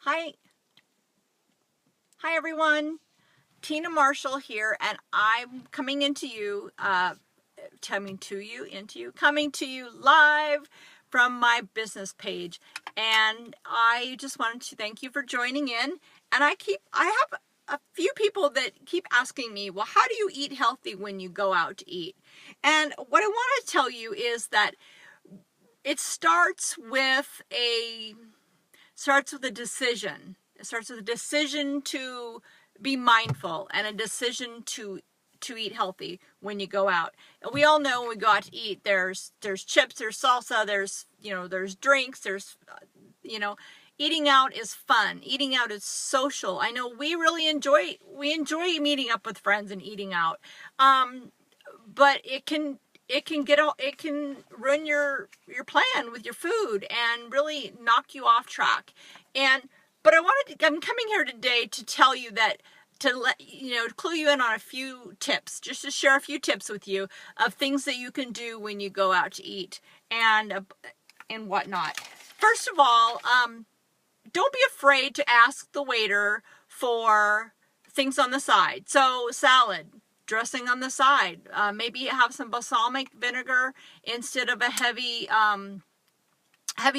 Hi, hi everyone. Tina Marshall here, and I'm coming into you, coming to you live from my business page. And I just wanted to thank you for joining in. And I have a few people that keep asking me, well, how do you eat healthy when you go out to eat? And what I want to tell you is that it starts with a decision. It starts with a decision to be mindful and a decision to eat healthy when you go out. And we all know when we go out to eat, there's chips, there's salsa, there's drinks, eating out is fun. Eating out is social. I know we really enjoy meeting up with friends and eating out. But it can ruin your plan with your food and really knock you off track. But I'm coming here today to tell you that, to clue you in on a few tips, just to share a few tips with you of things that you can do when you go out to eat and whatnot. First of all, don't be afraid to ask the waiter for things on the side. So salad, dressing on the side. Maybe have some balsamic vinegar instead of a heavy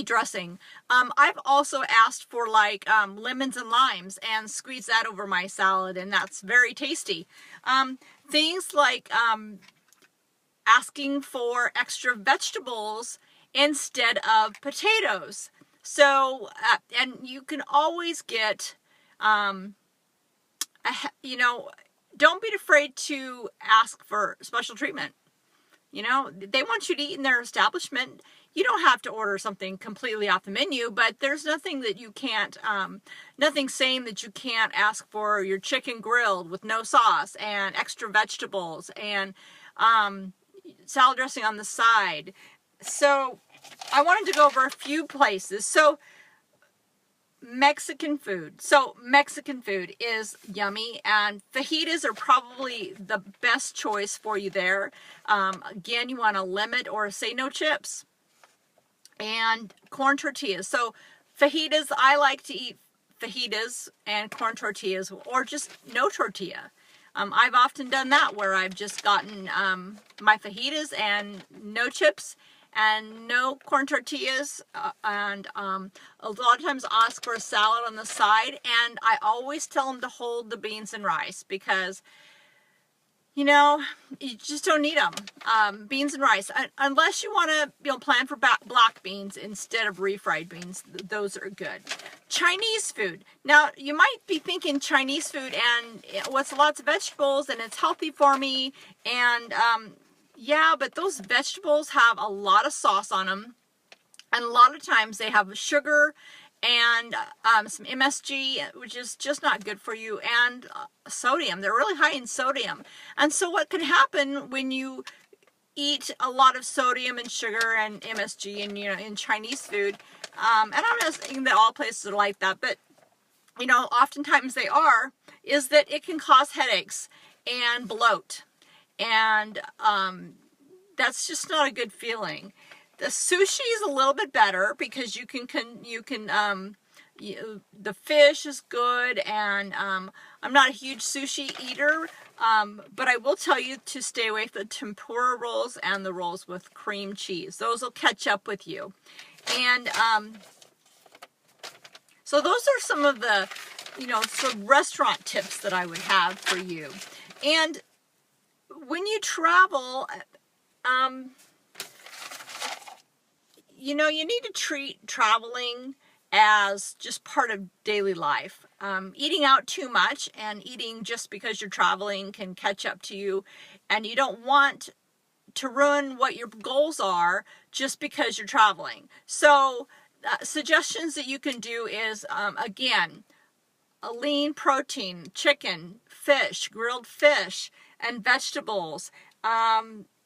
dressing. I've also asked for lemons and limes and squeeze that over my salad, and that's very tasty. Things like asking for extra vegetables instead of potatoes. So, and you can always get, don't be afraid to ask for special treatment. They want you to eat in their establishment. You don't have to order something completely off the menu, but there's nothing that you can't, nothing saying that you can't ask for your chicken grilled with no sauce and extra vegetables and salad dressing on the side. So I wanted to go over a few places. So Mexican food. So Mexican food is yummy, and fajitas are probably the best choice for you there. Again, you want to limit or say no chips. And corn tortillas. So fajitas, I like to eat fajitas and corn tortillas, or just no tortilla. I've often done that where I've just gotten my fajitas and no chips and no corn tortillas, and a lot of times I'll ask for a salad on the side, and I always tell them to hold the beans and rice because you just don't need them. Beans and rice, unless you want to plan for black beans instead of refried beans. Those are good. Chinese food. Now you might be thinking Chinese food and what's lots of vegetables and it's healthy for me, and yeah, but those vegetables have a lot of sauce on them, and a lot of times they have sugar and some MSG, which is just not good for you, and sodium. They're really high in sodium. And so what can happen when you eat a lot of sodium and sugar and MSG in Chinese food, and I'm not saying that all places are like that, but oftentimes they are, is that it can cause headaches and bloat, and that's just not a good feeling. The sushi is a little bit better because the fish is good, and I'm not a huge sushi eater, but I will tell you to stay away from the tempura rolls and the rolls with cream cheese. Those will catch up with you. And so those are some of the some restaurant tips that I would have for you. And when you travel, you need to treat traveling as just part of daily life. Eating out too much and eating just because you're traveling can catch up to you, and you don't want to ruin what your goals are just because you're traveling. So suggestions that you can do is, again, a lean protein, chicken, fish, grilled fish, and vegetables.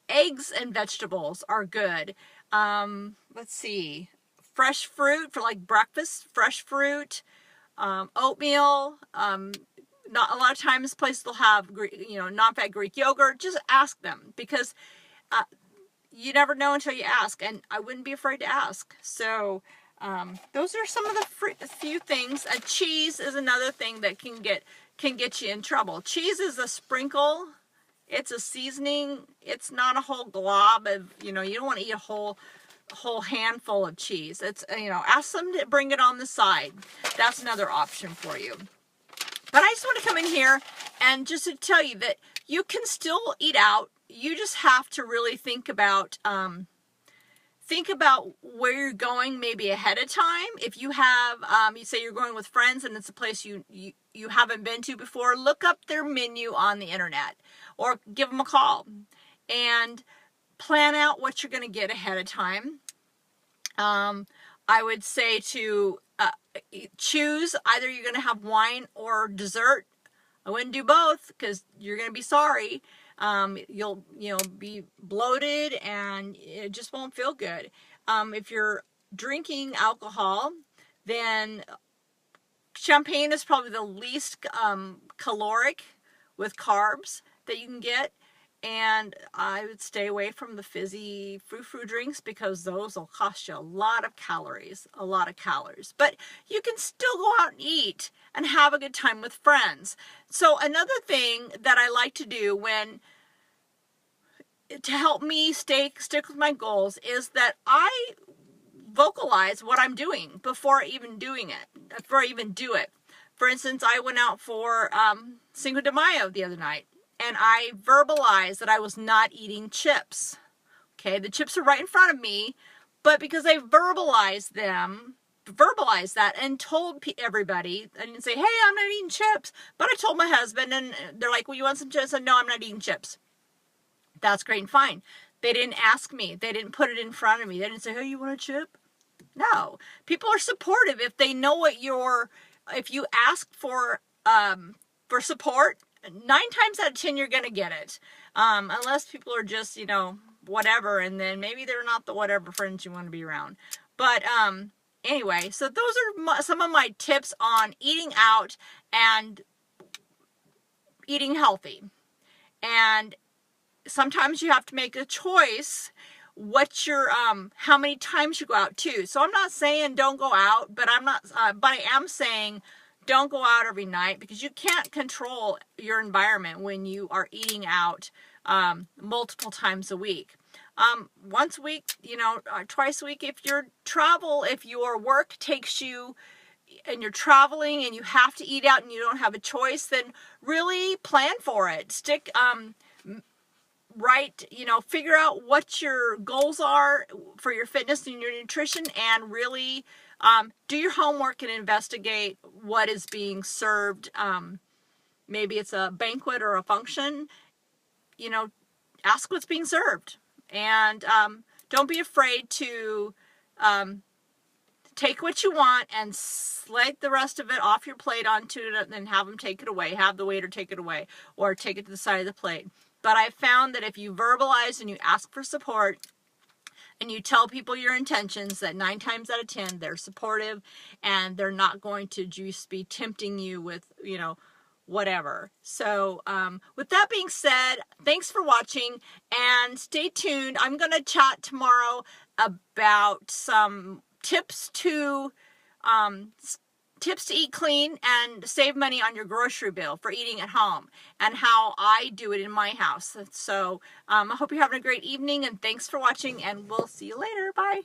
Eggs and vegetables are good. Let's see, fresh fruit for like breakfast, fresh fruit, oatmeal. Not a lot of times places will have, non-fat Greek yogurt. Just ask them, because you never know until you ask, and I wouldn't be afraid to ask. So those are some of the few things. Cheese is another thing that can get you in trouble. Cheese is a sprinkle. It's a seasoning. It's not a whole glob of, you don't want to eat a whole handful of cheese. It's, ask them to bring it on the side. That's another option for you. But I just want to come in here and just to tell you that you can still eat out. You just have to really think about where you're going maybe ahead of time. If you have, you say you're going with friends and it's a place you haven't been to before, look up their menu on the internet or give them a call and plan out what you're going to get ahead of time. I would say to choose either you're going to have wine or dessert. I wouldn't do both because you're going to be sorry. You'll be bloated and it just won't feel good. If you're drinking alcohol, then champagne is probably the least caloric with carbs that you can get. And I would stay away from the fizzy frou-frou drinks because those will cost you a lot of calories. But you can still go out and eat and have a good time with friends. So another thing that I like to do to help me stick with my goals is that I vocalize what I'm doing before I even do it. For instance, I went out for Cinco de Mayo the other night. And I verbalized that I was not eating chips. Okay, the chips are right in front of me, but because I verbalized that and told everybody, I didn't say, hey, I'm not eating chips, but I told my husband and they're like, well, you want some chips? I said, no, I'm not eating chips. That's great and fine. They didn't ask me. They didn't put it in front of me. They didn't say, hey, you want a chip? No. People are supportive if they know if you ask for support, 9 times out of 10, you're going to get it. Unless people are just, whatever, and then maybe they're not the whatever friends you want to be around. But anyway, so those are some of my tips on eating out and eating healthy. And sometimes you have to make a choice how many times you go out too. So I'm not saying don't go out, but I am saying don't go out every night because you can't control your environment when you are eating out multiple times a week. Once a week, twice a week. If your work takes you and you're traveling and you have to eat out and you don't have a choice, then really plan for it. Figure out what your goals are for your fitness and your nutrition and really do your homework and investigate what is being served. Maybe it's a banquet or a function. Ask what's being served. And don't be afraid to take what you want and slide the rest of it off your plate onto it and then have them take it away. Have the waiter take it away or take it to the side of the plate. But I found that if you verbalize and you ask for support, and you tell people your intentions, that 9 times out of 10, they're supportive and they're not going to just be tempting you with, whatever. So with that being said, thanks for watching and stay tuned. I'm going to chat tomorrow about some tips to eat clean and save money on your grocery bill for eating at home and how I do it in my house. So I hope you're having a great evening and thanks for watching and we'll see you later. Bye.